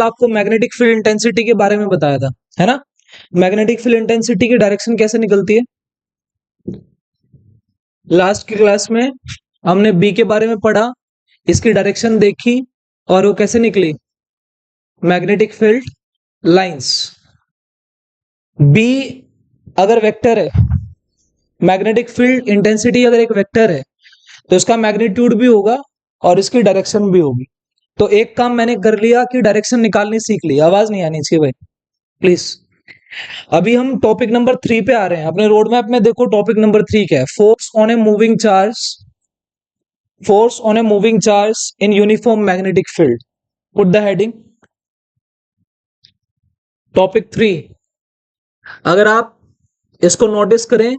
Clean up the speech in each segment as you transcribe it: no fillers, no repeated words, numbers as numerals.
आपको magnetic field intensity के बारे में बताया था, है ना। मैग्नेटिक फील्ड इंटेंसिटी की डायरेक्शन कैसे निकलती है? लास्ट की क्लास में हमने बी के बारे में पढ़ा, इसकी डायरेक्शन देखी और वो कैसे निकली, मैग्नेटिक फील्ड लाइंस। बी अगर वेक्टर है, मैग्नेटिक फील्ड इंटेंसिटी अगर एक वेक्टर है तो इसका मैग्नीट्यूड भी होगा और इसकी डायरेक्शन भी होगी। तो एक काम मैंने कर लिया कि डायरेक्शन निकालनी सीख ली। आवाज नहीं आनी चाहिए भाई प्लीज। अभी हम टॉपिक नंबर 3 पे आ रहे हैं। अपने रोड मैप में देखो टॉपिक नंबर 3 क्या है, force on a moving charge, force on a moving charge in uniform magnetic field. Put the heading topic 3। अगर आप इसको नोटिस करें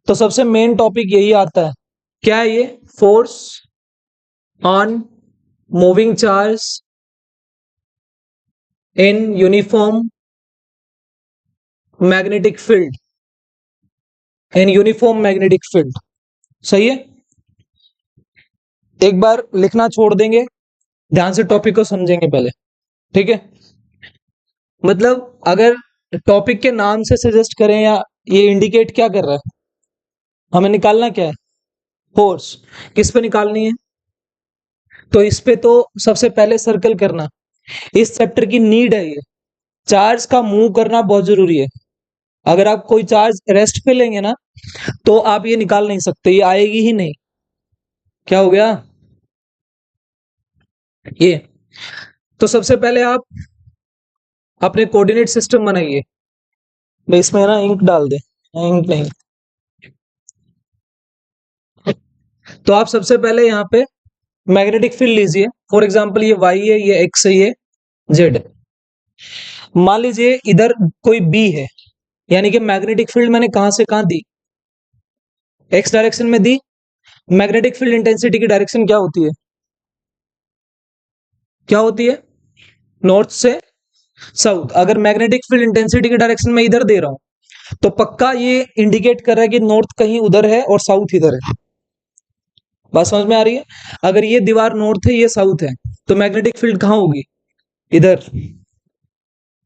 तो सबसे मेन टॉपिक यही आता है। क्या है ये? Force on moving charge in uniform magnetic field, in uniform magnetic field. सही है। एक बार लिखना छोड़ देंगे, ध्यान से टॉपिक को समझेंगे पहले, ठीक है। मतलब अगर टॉपिक के नाम से सजेस्ट करें या ये इंडिकेट क्या कर रहा है, हमें निकालना क्या है, फोर्स। किस पे निकालनी है? तो इस पे तो सबसे पहले सर्कल करना, इस चैप्टर की नीड है ये। चार्ज का मूव करना बहुत जरूरी है। अगर आप कोई चार्ज रेस्ट पे लेंगे ना तो आप ये निकाल नहीं सकते, ये आएगी ही नहीं। क्या हो गया ये? तो सबसे पहले आप अपने कोऑर्डिनेट सिस्टम बनाइए। मैं इसमें ना इंक डाल दे, इंक नहीं। तो आप सबसे पहले यहाँ पे मैग्नेटिक फील्ड लीजिए। फॉर एग्जांपल ये वाई है, ये एक्स है, ये जेड है। मान लीजिए इधर कोई बी है, यानी कि मैग्नेटिक फील्ड मैंने कहां से कहां दी, एक्स डायरेक्शन में दी। मैग्नेटिक फील्ड इंटेंसिटी की डायरेक्शन क्या होती है? क्या होती है? नॉर्थ से साउथ। अगर मैग्नेटिक फील्ड इंटेंसिटी की डायरेक्शन में इधर दे रहा हूं तो पक्का ये इंडिकेट कर रहा है कि नॉर्थ कहीं उधर है और साउथ इधर है। बात समझ में आ रही है? अगर ये दीवार नॉर्थ है, ये साउथ है, तो मैग्नेटिक फील्ड कहां होगी? इधर।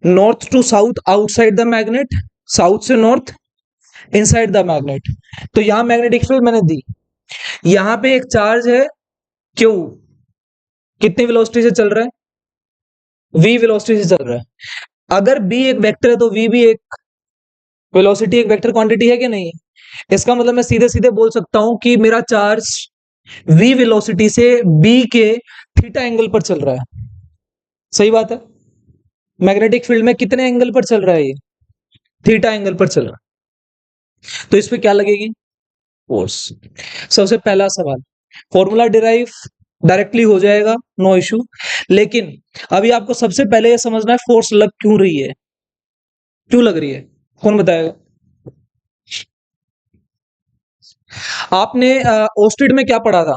North to south outside the magnet, south से नॉर्थ इनसाइड द मैग्नेट। तो यहां मैग्नेटिक फील्ड मैंने दी। यहां पे एक चार्ज है क्यू, कितनी वेलोसिटी से चल रहा है? v वेलोसिटी से चल रहा है। अगर b एक वेक्टर है तो v भी एक वेलोसिटी, एक वेक्टर क्वांटिटी है कि नहीं? इसका मतलब मैं सीधे सीधे बोल सकता हूं कि मेरा चार्ज v वेलोसिटी से b के थीटा एंगल पर चल रहा है। सही बात है। मैग्नेटिक फील्ड में कितने एंगल पर चल रहा है? ये थीटा एंगल पर चल रहा है। तो इस पे क्या लगेगी? फोर्स। सबसे पहला सवाल, फॉर्मूला डिराइव डायरेक्टली हो जाएगा, नो इशू। लेकिन अभी आपको सबसे पहले यह समझना है फोर्स लग क्यों रही है, क्यों लग रही है, कौन बताएगा? आपने ओस्टेड में क्या पढ़ा था?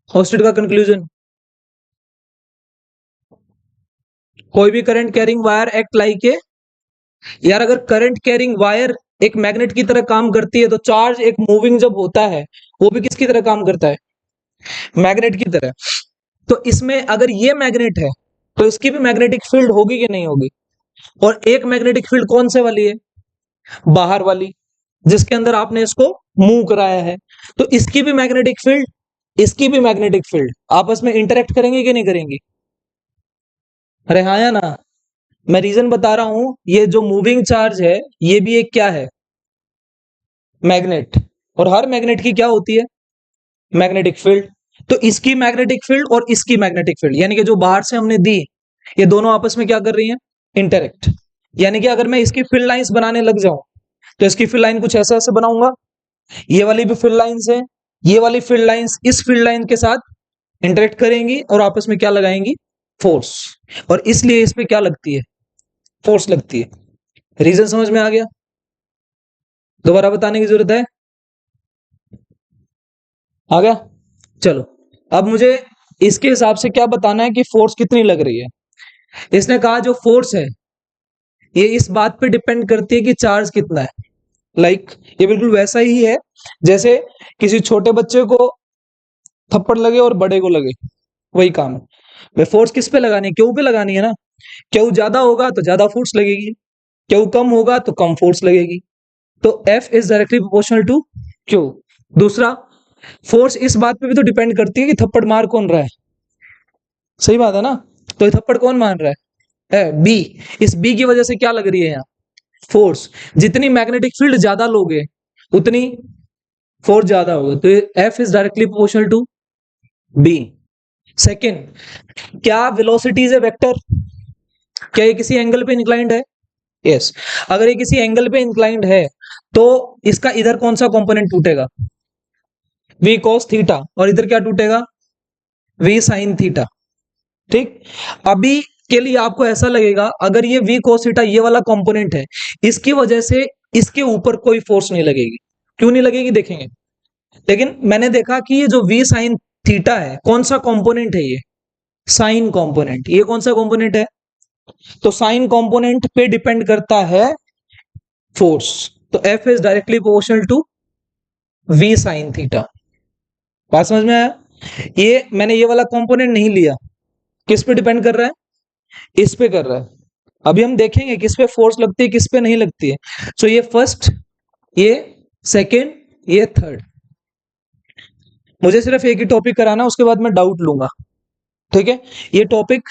ओस्टेड का कंक्लूजन, कोई भी current carrying wire act like a, यार अगर करंट कैरिंग वायर एक मैग्नेट की तरह काम करती है तो चार्ज एक मूविंग जब होता है वो भी किसकी तरह काम करता है? मैग्नेट की तरह। तो इसमें अगर ये मैग्नेट है तो इसकी भी मैग्नेटिक फील्ड होगी कि नहीं होगी? और एक मैग्नेटिक फील्ड कौन से वाली है? बाहर वाली, जिसके अंदर आपने इसको मूव कराया है। तो इसकी भी मैग्नेटिक फील्ड, इसकी भी मैग्नेटिक फील्ड आपस में इंटरेक्ट करेंगे कि नहीं करेंगी? अरे हाँ या ना? मैं रीजन बता रहा हूं, ये जो मूविंग चार्ज है ये भी एक क्या है? मैग्नेट। और हर मैग्नेट की क्या होती है? Magnetic field. तो इसकी मैग्नेटिक फील्ड और इसकी मैग्नेटिक फील्ड, यानी कि जो बाहर से हमने दी, ये दोनों आपस में क्या कर रही हैं? इंटरेक्ट। यानी कि अगर मैं इसकी फील्ड लाइंस बनाने लग जाऊं तो इसकी फील्ड लाइन कुछ ऐसे ऐसे बनाऊंगा, ये वाली भी फील्ड लाइंस है, ये वाली फील्ड लाइंस इस फील्ड लाइन के साथ इंटरेक्ट करेंगी और आपस में क्या लगाएंगी? फोर्स। और इसलिए इस पे क्या लगती है? फोर्स लगती है। रीजन समझ में आ गया? दोबारा बताने की जरूरत है? आ गया? चलो, अब मुझे इसके हिसाब से क्या बताना है कि फोर्स कितनी लग रही है। इसने कहा जो फोर्स है ये इस बात पे डिपेंड करती है कि चार्ज कितना है। ये बिल्कुल वैसा ही है जैसे किसी छोटे बच्चे को थप्पड़ लगे और बड़े को लगे। वही काम है भाई। फोर्स किस पे लगानी है? क्यू पे लगानी है ना। क्यू ज्यादा होगा तो ज्यादा फोर्स लगेगी, क्यू कम होगा तो कम फोर्स लगेगी। तो F is directly proportional to q. दूसरा, फोर्स इस बात पे भी तो डिपेंड करती है कि थप्पड़ मार कौन रहा है। सही बात है ना। तो ये थप्पड़ कौन मार रहा है? बी। इस बी की वजह से क्या लग रही है यहाँ? फोर्स। जितनी मैग्नेटिक फील्ड ज्यादा लोगे उतनी फोर्स ज्यादा होगा। तो F is directly proportional to B. Second, क्या वेलोसिटी इज ए वेक्टर? क्या ये किसी एंगल पे इंक्लाइंड है? यस। अगर ये किसी एंगल पे इंक्लाइंड है तो इसका इधर कौन सा कंपोनेंट टूटेगा? v cos theta. और इधर क्या टूटेगा? v sin theta. ठीक। अभी के लिए आपको ऐसा लगेगा अगर ये v cos थीटा ये वाला कंपोनेंट है, इसकी वजह से इसके ऊपर कोई फोर्स नहीं लगेगी। क्यों नहीं लगेगी देखेंगे। लेकिन मैंने देखा कि ये जो v sin थीटा है, कौन सा कंपोनेंट है? ये साइन कंपोनेंट। ये कौन सा कंपोनेंट है? तो साइन कंपोनेंट पे डिपेंड करता है फोर्स। तो F is directly proportional to v sin theta. बात समझ में आया? ये मैंने ये वाला कंपोनेंट नहीं लिया। किस पे डिपेंड कर रहा है? इस पे कर रहा है। अभी हम देखेंगे किस पे फोर्स लगती है, किस पे नहीं लगती है। सो ये फर्स्ट, ये सेकेंड, ये थर्ड। मुझे सिर्फ एक ही टॉपिक कराना, उसके बाद मैं डाउट लूंगा। ठीक है। ये टॉपिक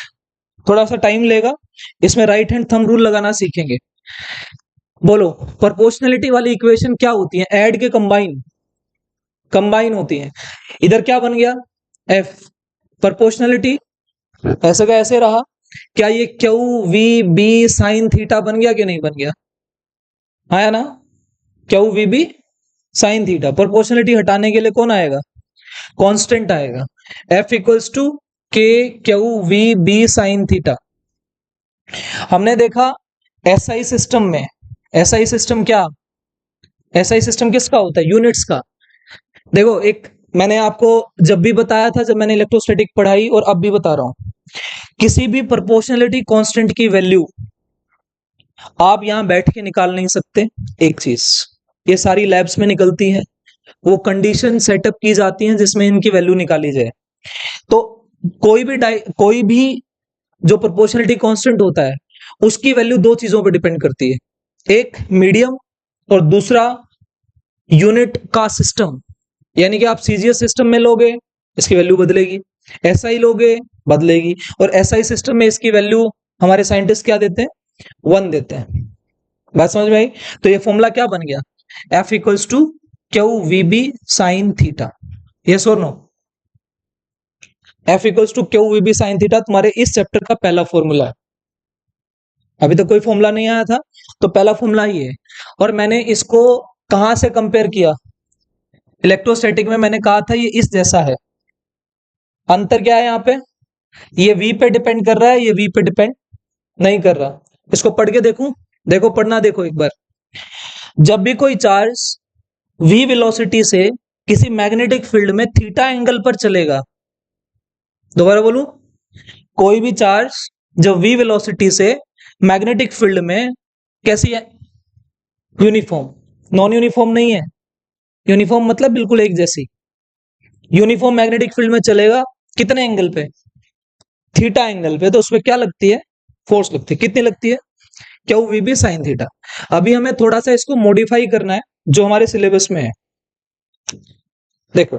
थोड़ा सा टाइम लेगा। इसमें राइट हैंड थंब रूल लगाना सीखेंगे। बोलो, प्रोपोर्शनलिटी वाली इक्वेशन क्या होती है? ऐड के कंबाइन, कंबाइन होती है। इधर क्या बन गया? F। प्रोपोर्शनलिटी ऐसे का ऐसे रहा। क्या ये q we B sine theta बन गया कि नहीं बन गया? आया ना। Q we B sine theta. Proportionality हटाने के लिए कौन आएगा? कांस्टेंट आएगा। F equals to k q we B sine theta. हमने देखा एसआई सिस्टम में, एसआई सिस्टम क्या, एसआई सिस्टम किसका होता है? यूनिट्स का। देखो, एक मैंने आपको जब भी बताया था, जब मैंने इलेक्ट्रोस्टैटिक पढ़ाई, और अब भी बता रहा हूं, किसी भी प्रोपोर्शनलिटी कांस्टेंट की वैल्यू आप यहां बैठ के निकाल नहीं सकते। एक चीज, ये सारी लैब्स में निकलती है, वो कंडीशन सेटअप की जाती हैं जिसमें इनकी वैल्यू निकाली जाए। तो कोई भी जो प्रोपोर्शनलिटी कांस्टेंट होता है उसकी वैल्यू दो चीजों पर डिपेंड करती है, एक मीडियम और दूसरा यूनिट का सिस्टम। यानी कि आप सीजीएस सिस्टम में लोगे इसकी वैल्यू बदलेगी, एसआई लोगे बदलेगी, और एसआई सिस्टम में इसकी वैल्यू हमारे साइंटिस्ट क्या देते हैं? 1 देते हैं। बात समझ में आई? तो ये फॉर्मूला क्या बन गया? F equals to Q we B sine theta. Yes और no? F equals to Q we B sine theta तुम्हारे इस चैप्टर का पहला फॉर्मूला है। अभी तक कोई फॉर्मूला नहीं आया था, तो पहला फॉर्मूला ही है। और मैंने इसको कहां से कंपेयर किया? इलेक्ट्रोस्टैटिक में मैंने कहा था ये इस जैसा है। अंतर क्या है यहाँ पे? ये V पे डिपेंड कर रहा है, ये V पे डिपेंड नहीं कर रहा। इसको पढ़ के देखूं? देखो, पढ़ना देखो एक बार। जब भी कोई चार्ज V वेलोसिटी से किसी मैग्नेटिक फील्ड में थीटा एंगल पर चलेगा, दोबारा बोलूं, कोई भी चार्ज जब V वेलोसिटी से मैग्नेटिक फील्ड में, कैसी है? यूनिफॉर्म। नॉन यूनिफॉर्म नहीं है, यूनिफॉर्म मतलब बिल्कुल एक जैसी। यूनिफॉर्म मैग्नेटिक फील्ड में चलेगा कितने एंगल पे? थीटा एंगल पे। तो उसमें क्या लगती है? फोर्स लगती है। कितनी लगती है? Q we B sine theta. अभी हमें थोड़ा सा इसको मॉडिफाई करना है जो हमारे सिलेबस में है। देखो,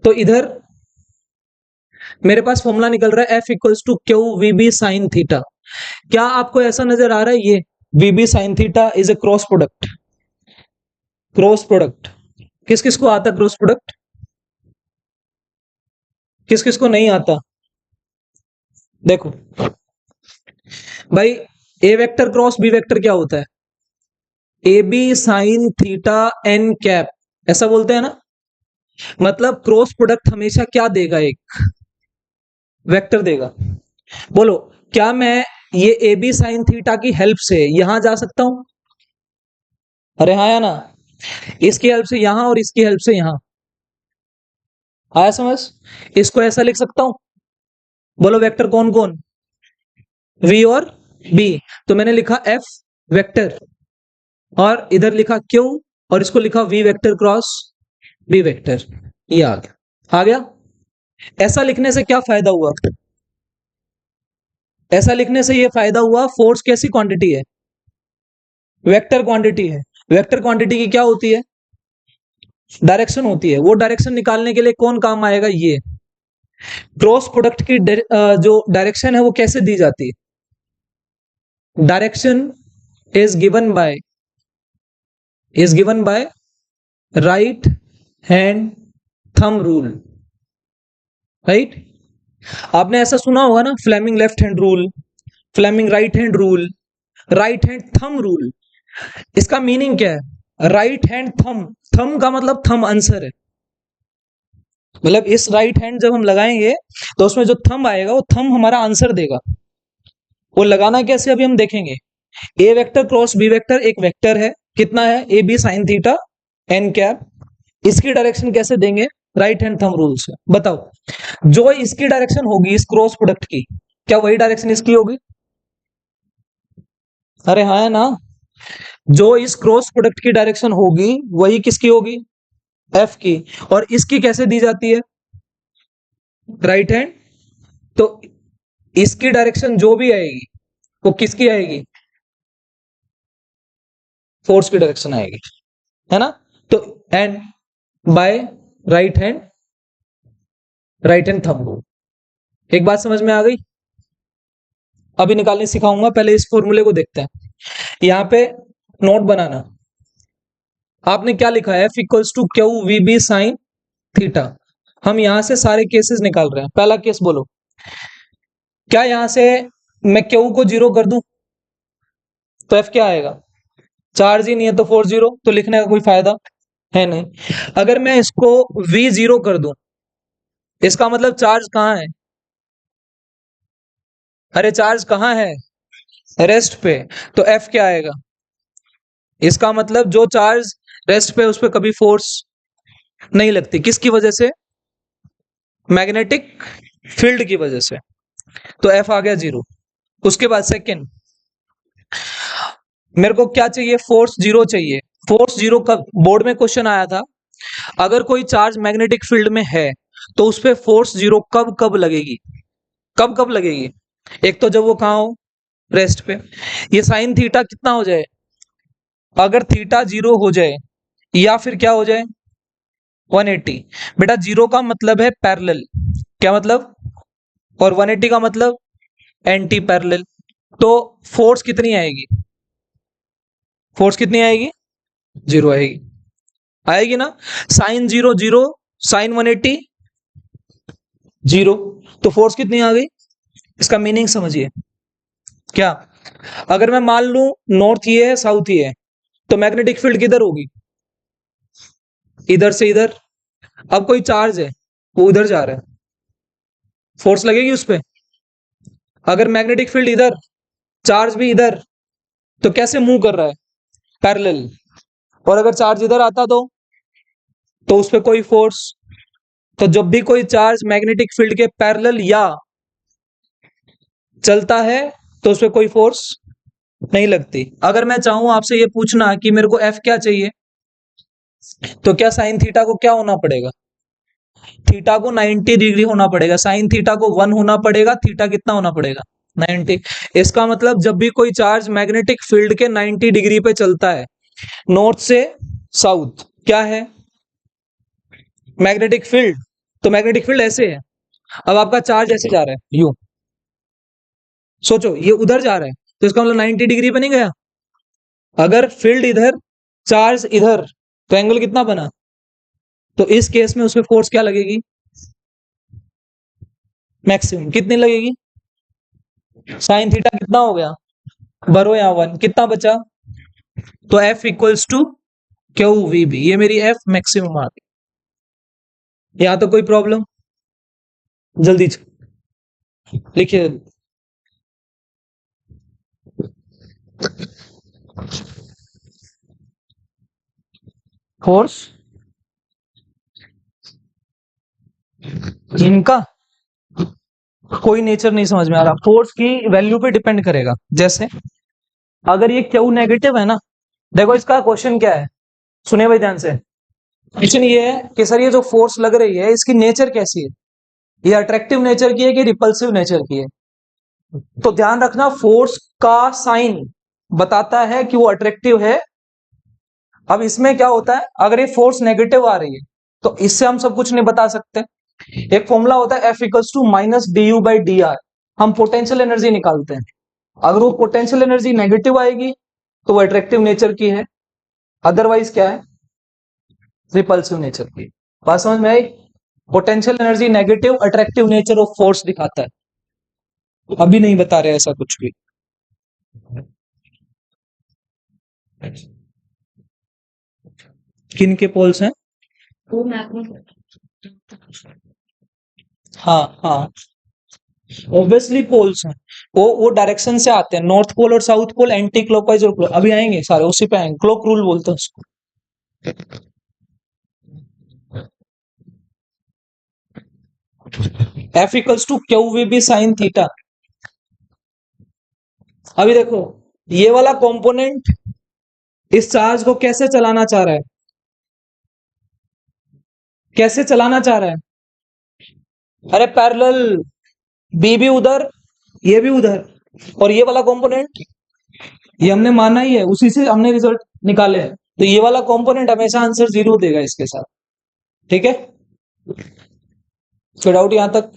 तो इधर मेरे पास फॉर्मूला निकल रहा है F equals to Q we B sine theta. क्या आपको ऐसा नजर आ रहा है? ये v B sine theta is a cross product. Cross product किस किस को आता? क्रॉस प्रोडक्ट किस किस को नहीं आता? देखो भाई, A vector cross B vector क्या होता है? A B sine theta n cap, ऐसा बोलते हैं ना। मतलब क्रॉस प्रोडक्ट हमेशा क्या देगा? एक वेक्टर देगा। बोलो, क्या मैं ये ए बी साइन थीटा की हेल्प से यहां जा सकता हूं? अरे हाँ या ना? इसकी हेल्प से यहां और इसकी हेल्प से यहां। आया समझ? इसको ऐसा लिख सकता हूं। बोलो, वेक्टर कौन कौन? वी और बी। तो मैंने लिखा एफ वेक्टर, और इधर लिखा क्यू, और इसको लिखा v vector cross B vector. ये आ गया। आ गया? ऐसा लिखने से क्या फायदा हुआ? ऐसा लिखने से ये फायदा हुआ, फोर्स कैसी क्वांटिटी है? वेक्टर क्वांटिटी है। वेक्टर क्वांटिटी की क्या होती है? डायरेक्शन होती है। वो डायरेक्शन निकालने के लिए कौन काम आएगा? ये क्रॉस प्रोडक्ट की जो डायरेक्शन है वो कैसे दी जाती है? Direction is given by right hand thumb rule, right. आपने ऐसा सुना होगा ना, Fleming left hand rule, Fleming right hand rule, right hand thumb rule. इसका मीनिंग क्या है? राइट हैंड थंब, थंब का मतलब थंब आंसर है। मतलब इस राइट हैंड जब हम लगाएंगे तो उसमें जो थंब आएगा वो थंब हमारा आंसर देगा। वो लगाना कैसे अभी हम देखेंगे। A vector cross B vector एक वेक्टर है, कितना है? A B sine theta n cap. इसकी डायरेक्शन कैसे देंगे? राइट हैंड थंब रूल से। बताओ, जो इसकी डायरेक्शन होगी इस क्रॉस प्रोडक्ट की, क्या वही डायरेक्शन इसकी होगी? अरे हाँ, है ना। जो इस क्रॉस प्रोडक्ट की डायरेक्शन होगी वही किसकी होगी? एफ की। और इसकी कैसे दी जाती है? Right hand. तो इसकी डायरेक्शन जो भी आएगी वो किसकी आएगी? फोर्स की डायरेक्शन आएगी, है ना। तो and by right hand thumb rule. एक बात समझ में आ गई? अभी निकालने सिखाऊंगा, पहले इस फॉर्मूले को देखते हैं। यहां पे नोट बनाना। आपने क्या लिखा है? F equals to Q we B sine theta. हम यहां से सारे केसेस निकाल रहे हैं। पहला केस बोलो, क्या यहां से मैं क्यू को जीरो कर दूं तो एफ क्या आएगा? चार्ज ही नहीं है तो फोर्स जीरो, तो लिखने का कोई फायदा है नहीं। अगर मैं इसको वी जीरो कर दूं, इसका मतलब चार्ज कहां है? अरे चार्ज कहां है? रेस्ट पे। तो एफ क्या आएगा? इसका मतलब जो चार्ज रेस्ट पे उस पर कभी फोर्स नहीं लगती। किसकी वजह से? मैग्नेटिक फील्ड की वजह से। तो एफ आ गया जीरो। उसके बाद सेकंड, मेरे को क्या चाहिए? फोर्स जीरो चाहिए। फोर्स जीरो कब बोर्ड में क्वेश्चन आया था? अगर कोई चार्ज मैग्नेटिक फील्ड में है तो उस पर फोर्स जीरो कब कब लगेगी? कब कब लगेगी? एक तो जब वो कहां हो? रेस्ट पे। ये साइन थीटा कितना हो जाए? अगर थीटा जीरो हो जाए या फिर क्या हो जाए? 180। बेटा जीरो का मतलब है पैरेलल। क्या मतलब? और 180 का मतलब एंटी पैरेलल। तो फोर्स कितनी आएगी? फोर्स कितनी आएगी? जीरो आएगी। आएगी ना। Sine zero zero, sine 180 zero. तो फोर्स कितनी आ गई? इसका मीनिंग समझिए। क्या? अगर मैं मान लूं नॉर्थ ये है साउथ ये है, तो मैग्नेटिक फील्ड किधर होगी? इधर से इधर। अब कोई चार्ज है वो उधर जा रहा है, फोर्स लगेगी उस पर। अगर मैग्नेटिक फील्ड इधर, चार्ज भी इधर, तो कैसे मूव कर रहा है? पैरेलल। और अगर चार्ज इधर आता तो उस पर कोई फोर्स। तो जब भी कोई चार्ज मैग्नेटिक फील्ड के पैरेलल या चलता है तो उस पर कोई फोर्स नहीं लगती। अगर मैं चाहूं आपसे ये पूछना कि मेरे को एफ क्या चाहिए, तो क्या साइन थीटा को क्या होना पड़ेगा? थीटा को 90 डिग्री होना पड़ेगा। साइन थीटा को 1 होना पड़ेगा। थीटा कितना होना पड़ेगा? 90। इसका मतलब जब भी कोई चार्ज मैग्नेटिक फील्ड के 90 डिग्री पे चलता है, नॉर्थ से साउथ, क्या है? Magnetic field. तो मैग्नेटिक फील्ड ऐसे है। अब आपका चार्ज ऐसे जा रहा है यूं, सोचो ये उधर जा रहा है तो इसका मतलब 90 डिग्री पे नहीं गया। अगर फील्ड इधर, चार्ज इधर, तो एंगल कितना बना? तो इस केस में उसमें फोर्स क्या लगेगी? मैक्सिमम। कितनी लगेगी? साइन थीटा कितना हो गया? भरो यहाँ 1, कितना बचा? तो F equals to Q we B. ये मेरी एफ मैक्सिमम आ गई। यहाँ तो कोई प्रॉब्लम? जल्दी लिखिए। फोर्स इनका कोई नेचर नहीं समझ में आ रहा। फोर्स की वैल्यू पे डिपेंड करेगा। जैसे अगर ये क्यू नेगेटिव है ना, देखो इसका क्वेश्चन क्या है, सुने भाई ध्यान से। क्वेश्चन ये है कि सर ये जो फोर्स लग रही है इसकी नेचर कैसी है? ये अट्रैक्टिव नेचर की है कि रिपल्सिव नेचर की है? तो ध्यान रखना, फोर्स का साइन बताता है कि वो अट्रैक्टिव है। अब इसमें क्या होता है, अगर ये फोर्स नेगेटिव आ रही है तो इससे हम सब कुछ नहीं बता सकते। एक फॉर्मूला होता है F equals to minus d U by d r, हम पोटेंशियल एनर्जी निकालते हैं। अगर वो पोटेंशियल एनर्जी नेगेटिव आएगी तो वो अट्रैक्टिव नेचर की है, अदरवाइज क्या है, रिपल्सिव नेचर की। बात समझ में आई? Potential energy negative attractive nature of force दिखाता है। अभी नहीं बता रहे ऐसा कुछ भी। किन के पोल्स हैं? हाँ हाँ, ऑब्वियसली पोल्स हैं। वो डायरेक्शन से आते हैं, नॉर्थ पोल और साउथ पोल एंटी क्लॉकवाइज और अभी आएंगे सारे उसी पे आएंगे, क्लॉक रूल बोलते हैं उसको। F equals to Q we B sine theta. अभी देखो, ये वाला कंपोनेंट इस चार्ज को कैसे चलाना चाह रहा है, कैसे चलाना चाह रहा है? अरे पैरेलल, बी भी उधर, ये भी उधर, और ये वाला कंपोनेंट ये हमने माना ही है, उसी से हमने रिजल्ट निकाले हैं। तो ये वाला कंपोनेंट हमेशा आंसर 0 देगा इसके साथ। ठीक है, फिर डाउट यहां तक?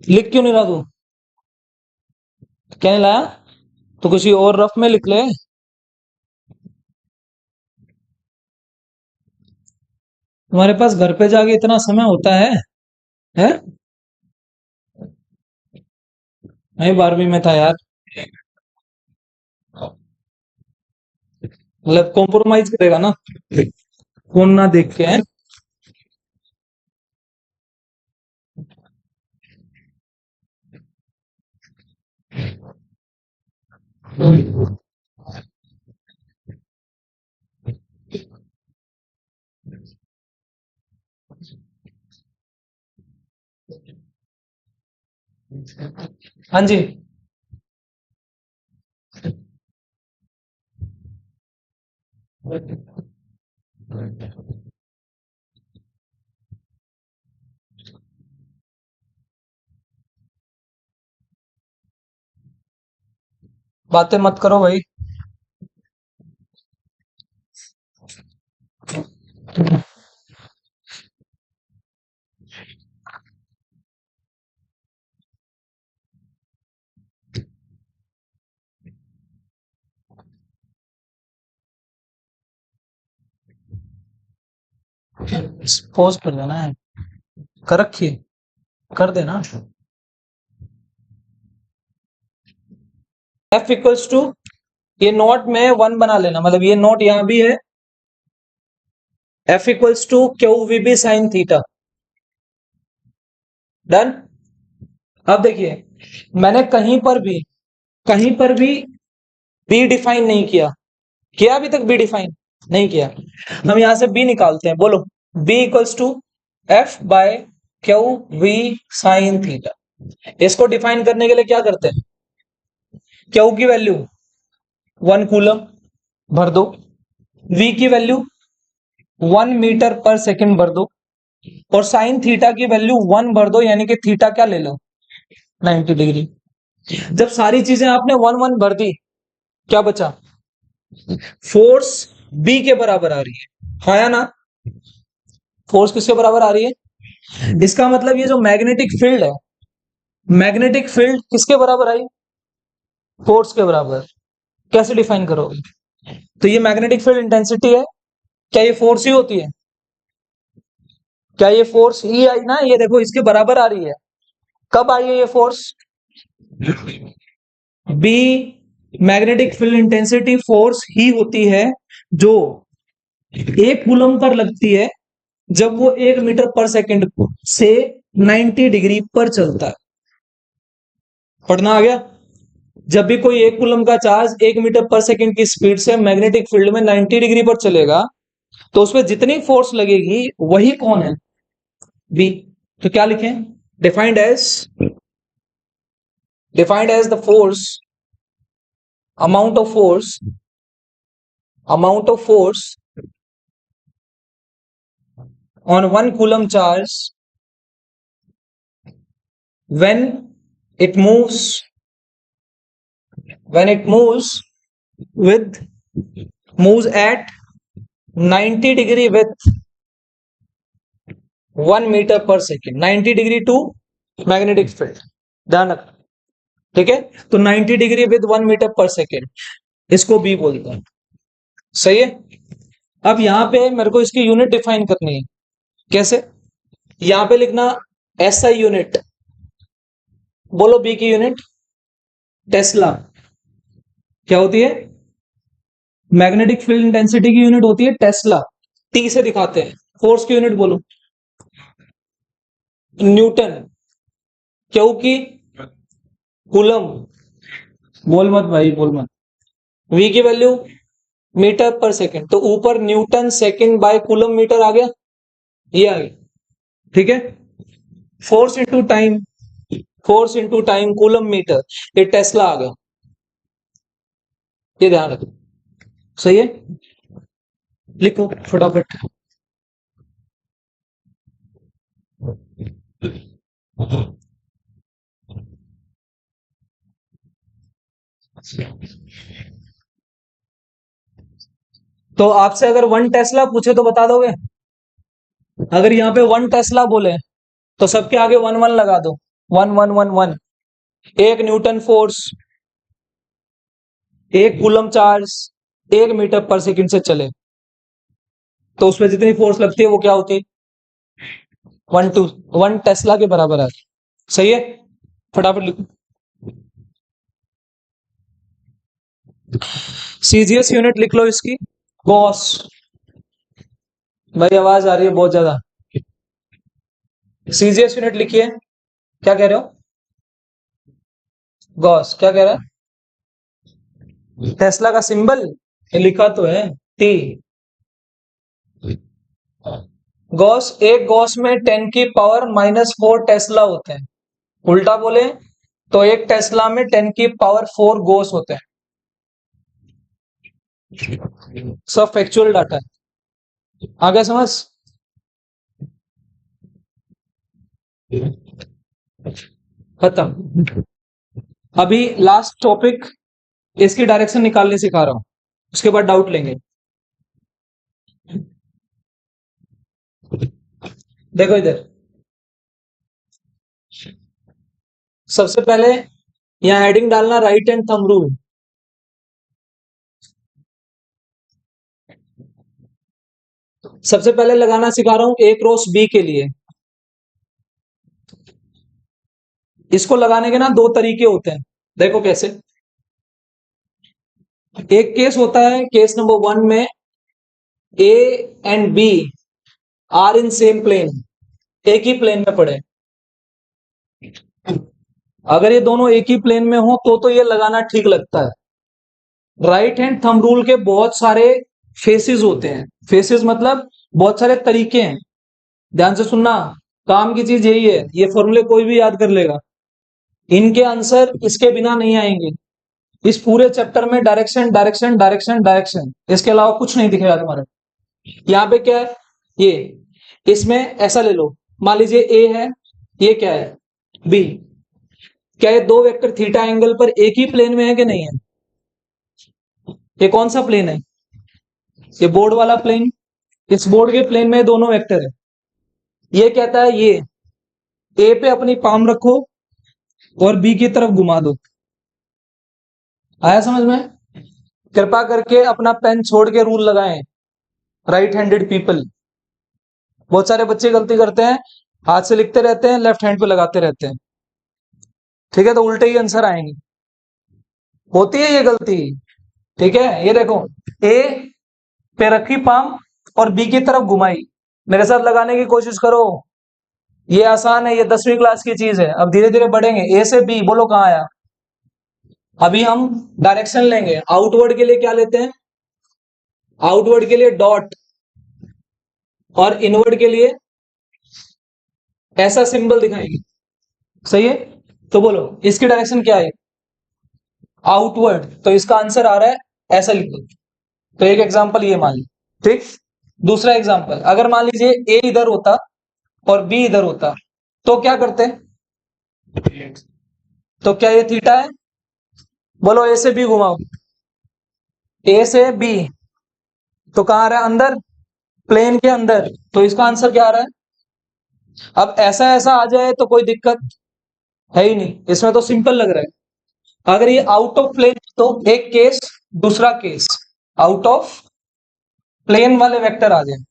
लिख क्यों नहीं रहा तू? क्या नहीं लाया? तो किसी और रफ में लिख ले। तुम्हारे पास घर पे जाके इतना समय होता है? हैं? मैं 12वीं में था यार। मतलब कॉम्प्रोमाइज करेगा ना, फोन ना देख के, हैं? हाँ जी। बातें मत करो भाई। पोज कर देना है, कर रखिए, कर देना। F इक्वल्स टू, ये नोट में 1 बना लेना, मतलब ये नोट यहां भी है। F equals to Q we B sine theta. Done. अब देखिए, मैंने कहीं पर भी बी डिफाइन नहीं किया, किया अभी तक बी डिफाइन नहीं किया। हम यहां से बी निकालते हैं, बोलो। B equals to F by q v sine theta. इसको डिफाइन करने के लिए क्या करते हैं, क्यू की वैल्यू 1 कूलम भर दो, वी की वैल्यू 1 मीटर पर सेकंड भर दो, और साइन थीटा की वैल्यू 1 भर दो, यानी कि थीटा क्या ले लो, 90 डिग्री। जब सारी चीजें आपने 1 1 भर दी, क्या बचा, फोर्स बी के बराबर आ रही है, हाँ या ना? फोर्स किसके बराबर आ रही है? इसका मतलब ये जो मैग्नेटिक फील्ड है, मैग्नेटिक फील्ड किसके बराबर आई, फोर्स के बराबर। कैसे डिफाइन करोगे? तो ये मैग्नेटिक फील्ड इंटेंसिटी है, क्या ये फोर्स ही होती है? क्या ये फोर्स ही आई ना, ये देखो इसके बराबर आ रही है। कब आई है ये force? B magnetic field intensity force ही होती है जो 1 कूलम पर लगती है जब वो 1 मीटर पर सेकंड से 90 डिग्री पर चलता है। पढ़ना आ गया? जब भी कोई 1 कूलम का चार्ज 1 मीटर पर सेकंड की स्पीड से मैग्नेटिक फील्ड में 90 डिग्री पर चलेगा, तो उसमें जितनी फोर्स लगेगी वही कौन है, बी। तो क्या लिखें, defined as the force, amount of force on 1 coulomb charge when it moves with moves at 90 degree with 1 meter per second, 90 degree to magnetic field, ध्यान रखना, ठीक है। तो 90 degree with 1 metre per second, इसको B बोलते हैं, सही है। अब यहां पे मेरे को इसकी यूनिट डिफाइन करनी है, कैसे, यहां पे लिखना एसआई यूनिट, बोलो बी की यूनिट टेस्ला, क्या होती है, मैग्नेटिक फील्ड इंटेंसिटी की यूनिट होती है टेस्ला, टी से दिखाते हैं। फोर्स की यूनिट बोलो न्यूटन, क्योंकि कूलम, बोल मत भाई बोल मत, वी की वैल्यू मीटर पर सेकेंड, तो ऊपर newton second by coulomb metre आ गया, ये आ गया, ठीक है। Force into time coulomb metre, ये टेस्ला आ गया, ये ध्यान रखो, सही है। लिखो फटाफट, तो आपसे अगर 1 टेस्ला पूछे तो बता दोगे, अगर यहाँ पे 1 टेस्ला बोले तो सबके आगे 1 1 लगा दो, 1 1 1 1, 1 newton force, 1 coulomb charge 1 metre per second से चले, तो उसमें जितनी फोर्स लगती है वो क्या होती है, 1 टेस्ला के बराबर है, सही है। फटाफट लिखो, सीजीएस यूनिट लिख लो इसकी, गॉस, भाई आवाज आ रही है बहुत ज्यादा, सीजीएस यूनिट लिखिए, क्या कह रहे हो, गॉस क्या कह रहा है, टेस्ला का सिंबल लिखा तो है टी, गॉस, एक गॉस में 10 की पावर -4 टेस्ला होते हैं, उल्टा बोले तो एक टेस्ला में 10 की पावर 4 गॉस होते हैं, सब फैक्चुअल डाटा है, आगे समझ, खत्म। अभी लास्ट टॉपिक, इसकी डायरेक्शन निकालने सिखा रहा हूं, उसके बाद डाउट लेंगे। देखो इधर, सबसे पहले यहां हेडिंग डालना राइट हैंड थंब रूल, सबसे पहले लगाना सिखा रहा हूं ए क्रॉस बी के लिए। इसको लगाने के ना 2 तरीके होते हैं, देखो कैसे, एक केस होता है, केस नंबर 1 में A and B are in same plane, एक ही प्लेन में पड़े, अगर ये दोनों एक ही प्लेन में हो तो ये लगाना ठीक लगता है। राइट हैंड थंब रूल के बहुत सारे फेसेस होते हैं, फेसेस मतलब बहुत सारे तरीके हैं, ध्यान से सुनना, काम की चीज यही है, ये फॉर्मूले कोई भी याद कर लेगा, इनके आंसर इसके बिना नहीं आएंगे, इस पूरे चैप्टर में डायरेक्शन डायरेक्शन डायरेक्शन डायरेक्शन, इसके अलावा कुछ नहीं दिखेगा तुम्हारे। यहाँ पे क्या है, ये इसमें ऐसा ले लो, मान लीजिए ए है, ये क्या है बी, क्या ये 2 वेक्टर थीटा एंगल पर एक ही प्लेन में है कि नहीं है, ये कौन सा प्लेन है, ये बोर्ड वाला प्लेन, इस बोर्ड के प्लेन में दोनों वेक्टर है, ये कहता है ये ए पे अपनी पाम रखो और बी की तरफ घुमा दो, आया समझ में, कृपा करके अपना पेन छोड़ के रूल लगाएं, राइट हैंडेड पीपल, बहुत सारे बच्चे गलती करते हैं, हाथ से लिखते रहते हैं, लेफ्ट हैंड पे लगाते रहते हैं, ठीक है, तो उल्टे ही आंसर आएंगे, होती है ये गलती, ठीक है। ये देखो, ए पे रखी पाम और बी की तरफ घुमाई, मेरे साथ लगाने की कोशिश करो, ये आसान है, ये 10वीं क्लास की चीज है, अब धीरे धीरे बढ़ेंगे, ए से बी बोलो कहाँ आया, अभी हम डायरेक्शन लेंगे, आउटवर्ड के लिए क्या लेते हैं, आउटवर्ड के लिए डॉट, और इनवर्ड के लिए ऐसा सिंबल दिखाएंगे, सही है। तो बोलो इसकी डायरेक्शन क्या है, आउटवर्ड, तो इसका आंसर आ रहा है ऐसा लिखो, तो एक एग्जांपल ये मान ली, ठीक। दूसरा एग्जांपल, अगर मान लीजिए ए इधर होता और बी इधर होता तो क्या करते? तो क्या ये थीटा है? बोलो, ए से बी घुमाओ, ए से बी, तो कहां आ रहा है? अंदर, प्लेन के अंदर, तो इसका आंसर क्या आ रहा है? अब ऐसा ऐसा आ जाए तो कोई दिक्कत है ही नहीं, इसमें तो सिंपल लग रहा है। अगर ये आउट ऑफ प्लेन तो एक केस, दूसरा केस आउट ऑफ प्लेन वाले वेक्टर आ जाए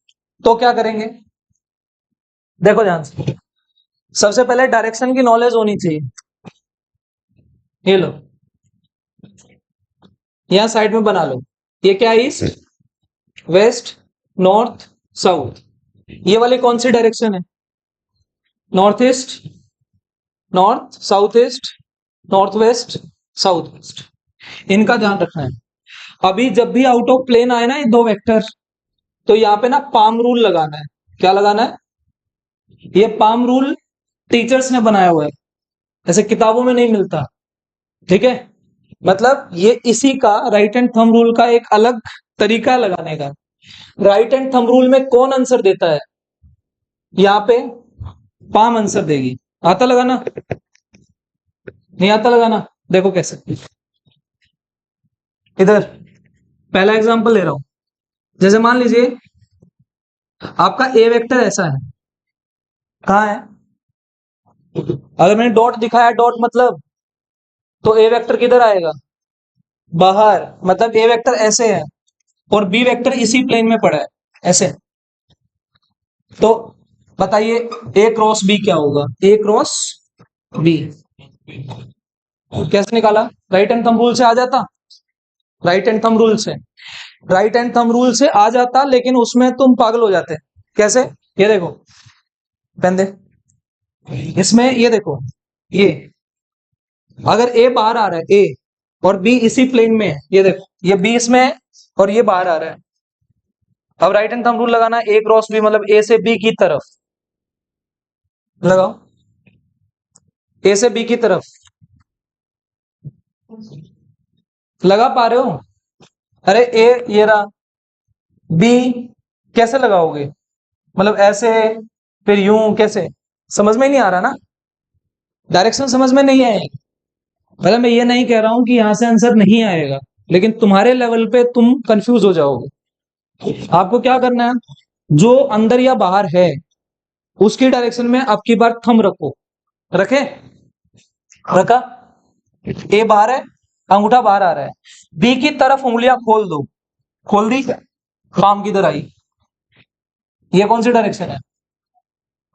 तो क्या करेंगे? देखो ध्यान से, सबसे पहले डायरेक्शन की नॉलेज होनी चाहिए। ये लो, यहां साइड में बना लो, ये क्या है? ईस्ट वेस्ट नॉर्थ साउथ, ये वाली कौन सी डायरेक्शन है? North east, north south east, north west south west, इनका ध्यान रखना है। अभी जब भी आउट ऑफ प्लेन आए ना ये दो वेक्टर, तो यहाँ पे ना पाम रूल लगाना है। क्या लगाना है? ये पाम रूल टीचर्स ने बनाया हुआ है, ऐसे किताबों में नहीं मिलता, ठीक है? मतलब ये इसी का राइट हैंड थंब रूल का एक अलग तरीका है लगाने का। राइट हैंड थंब रूल में कौन आंसर देता है? यहाँ पे पाम आंसर देगी। आता लगाना? नहीं आता लगाना? देखो कैसे, इधर पहला एग्जांपल ले रहा हूं। जैसे मान लीजिए आपका ए वेक्टर ऐसा है, कहाँ है? अगर मैंने डॉट दिखाया, डॉट मतलब, तो ए वेक्टर किधर आएगा? बाहर, मतलब ए वेक्टर ऐसे है और बी वेक्टर इसी प्लेन में पड़ा है, ऐसे। तो बताइए ए क्रॉस बी क्या होगा? ए क्रॉस बी कैसे निकाला? राइट हैंड थंब रूल से आ जाता, राइट हैंड थंब रूल से, राइट हैंड थंब रूल से आ जाता, लेकिन उसमें तुम पागल हो जाते। कैसे? ये देखो, पेन दे, इसमें ये देखो, ये अगर ए बाहर आ रहा है, ए और बी इसी प्लेन में है, ये देखो, ये बी इसमें है और ये बाहर आ रहा है। अब राइट हैंड थंब रूल लगाना, ए क्रॉस बी मतलब ए से बी की तरफ लगाओ, ए से बी की तरफ लगा पा रहे हो? अरे ए ये रहा, बी कैसे लगाओगे? मतलब ऐसे, फिर यूं, कैसे? समझ में नहीं आ रहा ना, डायरेक्शन समझ में नहीं आएगी। मतलब मैं ये नहीं कह रहा हूं कि यहां से आंसर नहीं आएगा, लेकिन तुम्हारे लेवल पे तुम कंफ्यूज हो जाओगे। आपको क्या करना है, जो अंदर या बाहर है उसकी डायरेक्शन में अब की बार थंब रखो। रखे? रखा? ए बाहर है, अंगूठा बाहर आ रहा है, बी की तरफ उंगलियां खोल दो, खोल दी, पाम किधर आई? ये कौन सी डायरेक्शन है?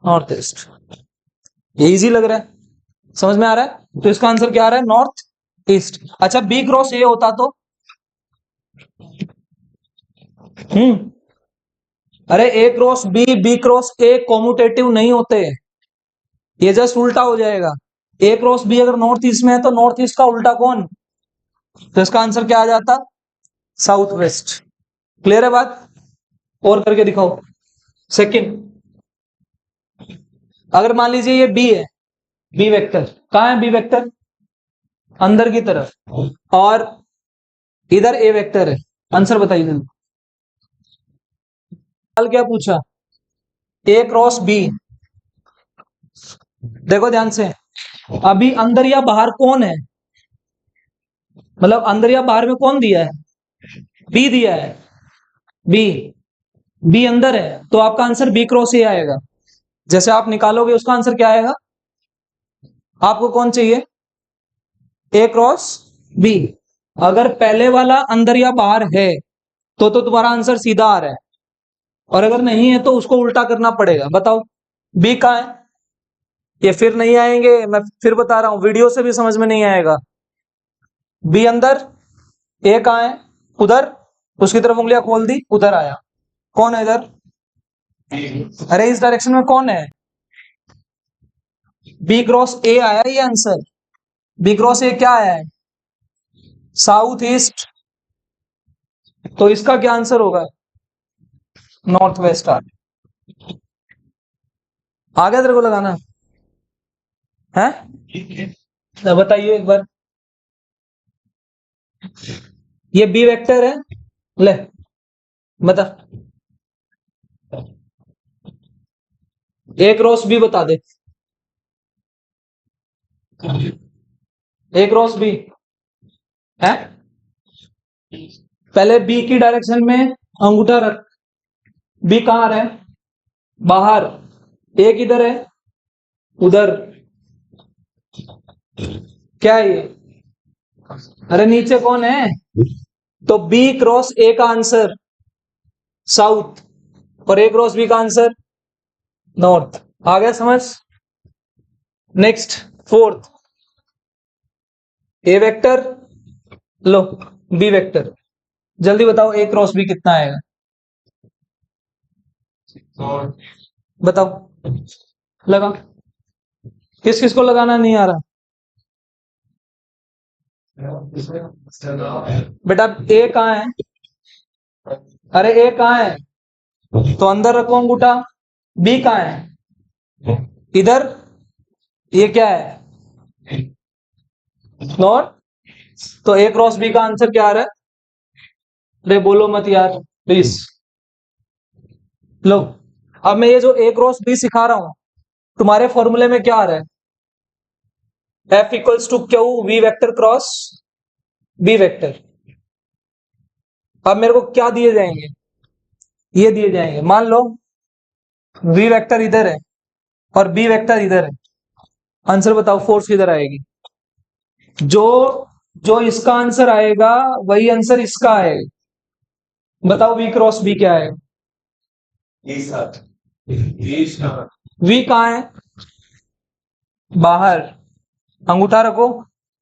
North east. ये इजी लग रहा है, समझ में आ रहा है? तो इसका आंसर क्या आ रहा है? North east. अच्छा, बी क्रॉस ए होता तो? अरे A cross B, B cross A commutative नहीं होते, ये जस्ट उल्टा हो जाएगा। ए क्रॉस बी अगर नॉर्थ ईस्ट में है तो नॉर्थ ईस्ट का उल्टा कौन? तो इसका आंसर क्या आ जाता? South west. क्लियर है बात? और करके दिखाओ। सेकंड, अगर मान लीजिए ये बी है, बी वेक्टर कहां है? बी वेक्टर अंदर की तरफ और इधर ए वेक्टर है, आंसर बताइए जल्दी। सवाल क्या पूछा? ए क्रॉस बी। देखो ध्यान से, अभी अंदर या बाहर कौन है? मतलब अंदर या बाहर में कौन दिया है? बी दिया है, बी, बी अंदर है, तो आपका आंसर बी क्रॉस ए आएगा। जैसे आप निकालोगे उसका आंसर क्या आएगा? आपको कौन चाहिए? ए क्रॉस बी। अगर पहले वाला अंदर या बाहर है तो तुम्हारा आंसर सीधा आ रहा है, और अगर नहीं है तो उसको उल्टा करना पड़ेगा। बताओ बी कहाँ है? ये फिर नहीं आएंगे, मैं फिर बता रहा हूं, वीडियो से भी समझ में नहीं आएगा। बी अंदर, ए कहाँ है? उधर, उसकी तरफ उंगलियां खोल दी, उधर आया। कौन है इधर? अरे इस डायरेक्शन में कौन है? बी क्रॉस ए आया ये आंसर। बी क्रॉस ए क्या आया है? South east. तो इसका क्या आंसर होगा? North west. आ गया तेरे को लगाना है? तो बताइए एक बार, ये बी वेक्टर है, ले बता। ए क्रॉस बी बता दे, ए क्रॉस बी है। पहले बी की डायरेक्शन में अंगूठा रख, बी कहाँ है, बाहर, ए किधर है, उधर, क्या है ये, अरे नीचे कौन है, तो बी क्रॉस ए का आंसर साउथ और ए क्रॉस बी का आंसर नॉर्थ। आ गया समझ। नेक्स्ट फोर्थ, ए वेक्टर लो, बी वेक्टर, जल्दी बताओ ए क्रॉस बी कितना आएगा, बताओ, लगा, किस किस को लगाना नहीं आ रहा, बेटा ए कहाँ है, अरे ए कहाँ है, तो अंदर रखो अंगूठा, बी कहाँ है, इधर, ये क्या है, नॉर्थ, तो ए क्रॉस बी का आंसर क्या आ रहा है, अरे बोलो मत यार प्लीज, लो। अब मैं ये जो ए क्रॉस बी सिखा रहा हूं, तुम्हारे फॉर्मूले में क्या आ रहा है, F equals to Q v vector cross B vector. अब मेरे को क्या दिए जाएंगे, ये दिए जाएंगे, मान लो वी वेक्टर इधर है और बी वेक्टर इधर है, आंसर बताओ फोर्स किधर आएगी, जो जो इसका आंसर आएगा वही आंसर इसका आएगा, बताओ वी क्रॉस बी क्या है, वी कहाँ है, बाहर, अंगूठा रखो,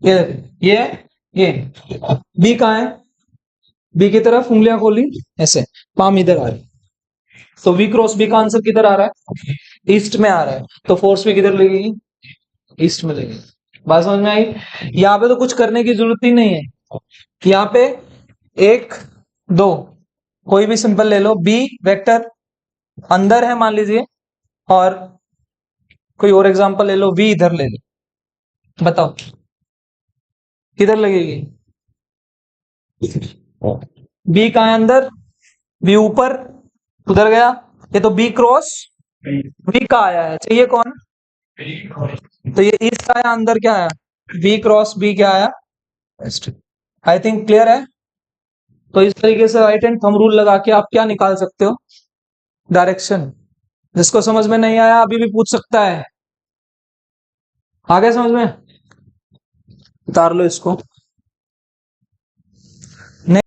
ये बी कहाँ है, बी की तरफ उंगलियां खोली ऐसे, पाम इधर आ रही, तो वी क्रॉस बी का आंसर किधर आ रहा है, ईस्ट में आ रहा है, तो फोर्स भी किधर लगेगी, ईस्ट में लगेगी। बात समझ में आई। यहाँ पे तो कुछ करने की जरूरत ही नहीं है, यहाँ पे एक दो कोई भी सिंपल ले लो, बी वेक्टर अंदर है मान लीजिए, और कोई और एग्जांपल ले लो, वी इधर ले लो, बताओ किधर लगेगी, बी कहाँ है अंदर, बी ऊपर, उधर गया, ये तो बी क्रॉस वी का आया है, चाहिए कौन, तो ये ईस्ट आया, अंदर क्या आया, बी क्रॉस बी क्या आया, वेस्ट। आई थिंक क्लियर है। तो इस तरीके से राइट हैंड थंब रूल लगा के आप क्या निकाल सकते हो, डायरेक्शन। जिसको समझ में नहीं आया अभी भी पूछ सकता है, आ गया समझ में, उतार लो इसको।